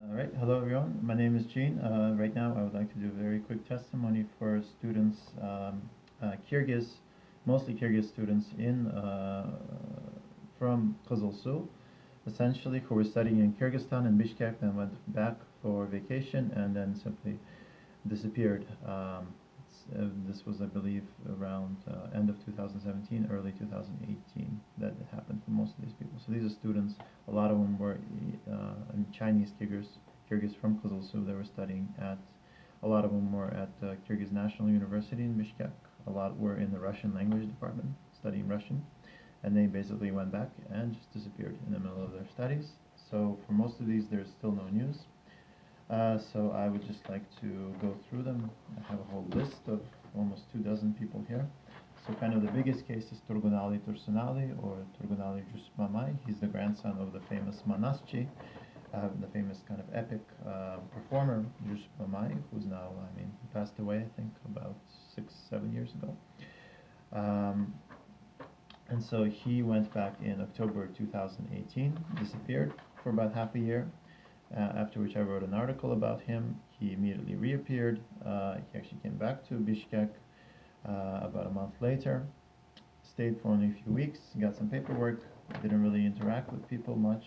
All right, hello everyone. My name is Gene. Right now, I would like to do a very quick testimony for students, Kyrgyz, mostly Kyrgyz students in from Kızılsu, essentially who were studying in Kyrgyzstan and Bishkek, then went back for vacation and then simply disappeared. This was, I believe, around end of 2017, early 2018 that it happened for most of these people. So these are students. A lot of them were Chinese Kyrgyz from Kızılsu. They were studying at. A lot of them were at Kyrgyz National University in Bishkek. A lot were in the Russian language department studying Russian, and they basically went back and just disappeared in the middle of their studies. So for most of these, there's still no news. So I would just like to go through them. I have a whole list of almost 2 dozen people here. So kind of the biggest case is Turgunali Tursunali or Turgunali Jusmamai. He's the grandson of the famous Manaschi, the famous kind of epic performer Jusmamai, who's now, he passed away, I think, about 6, 7 years ago. And so he went back in October 2018, disappeared for about half a year. After which I wrote an article about him. He immediately reappeared. He actually came back to Bishkek about a month later, stayed for only a few weeks, got some paperwork, didn't really interact with people much,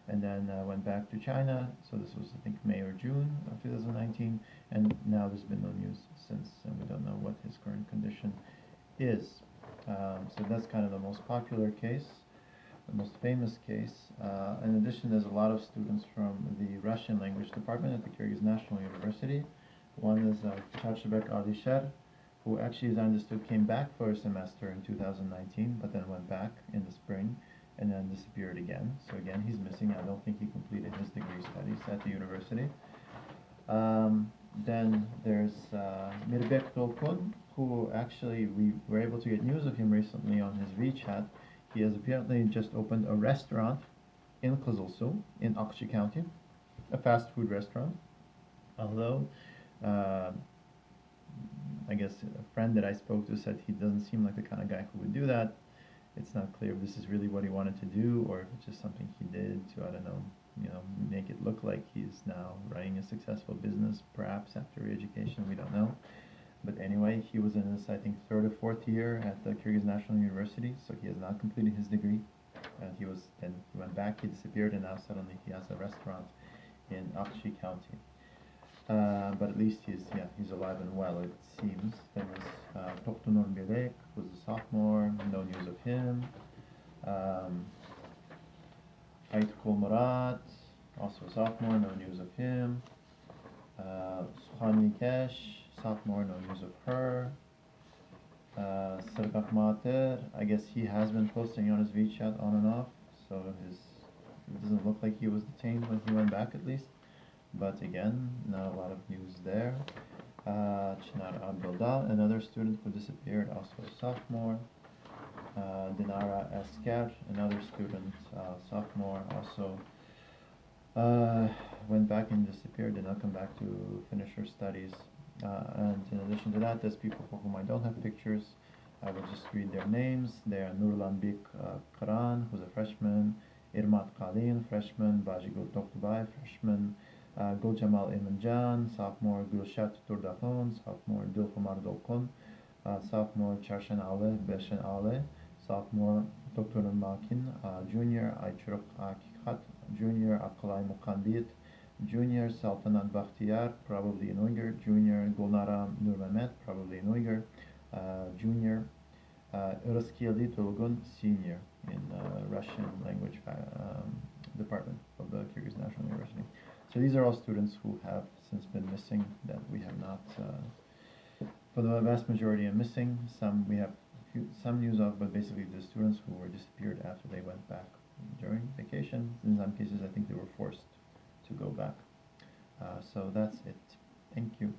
and then went back to China. So this was, I think, May or June of 2019, and now there's been no news since, and we don't know what his current condition is. So that's kind of the most popular case, the most famous case. In addition, there's a lot of students from the Russian language department at the Kyrgyz National University. One is Chachibek Alisher, who actually, as I understood, came back for a semester in 2019, but then went back in the spring and then disappeared again. So again, he's missing. I don't think he completed his degree studies at the university. Then there's Mirbek Dolkun, who actually we were able to get news of him recently on his WeChat. He has apparently just opened a restaurant in Kızılsu in Akçay County, a fast food restaurant. Although, I guess a friend that I spoke to said he doesn't seem like the kind of guy who would do that. It's not clear if this is really what he wanted to do or if it's just something he did to, I don't know, make it look like he's now running a successful business, perhaps after re-education, we don't know. But anyway, he was in his, I think, third or fourth year at the Kyrgyz National University, so he has not completed his degree. He went back, he disappeared, and now suddenly he has a restaurant in Akçay County. But at least he's alive and well, it seems. There was Toktunur Bilek, who's a sophomore, no news of him. Aytkul Murat, also a sophomore, no news of him. Suhan Nikesh, sophomore, no news of her. Sergak Mater, I guess he has been posting on his WeChat on and off, so it doesn't look like he was detained when he went back at least. But again, not a lot of news there. Chinar Abdullah, another student who disappeared, also a sophomore. Dinara Esker, another student, sophomore, also went back and disappeared, did not come back to finish her studies. And in addition to that, there's people for whom I don't have pictures. I will just read their names. They are Nurlanbek Karan, who's a freshman, Irmat Kalin, freshman, Bajigul Toktubay, freshman, Gul Jamal Imanjan, sophomore, Gulshat Turdakhon, sophomore, Dilkumar Dolkun, sophomore, Charshan Ale, Beshan Ale, sophomore, Dr. Makin, junior, Aychuruk Akikat, junior, Akalay Mukandit, junior, Saltanat Bakhtiyar, probably in Uyghur, junior, Gulnara Nurmehmet, probably in Uyghur, junior, Iraskiyali Tulgun, senior in Russian language department of the Kyrgyz National University. So these are all students who have since been missing that we have not, for the vast majority are missing. Some we have some news of, but basically the students who were disappeared after they went back during vacation. In some cases, I think they were forced to go back. So that's it. Thank you.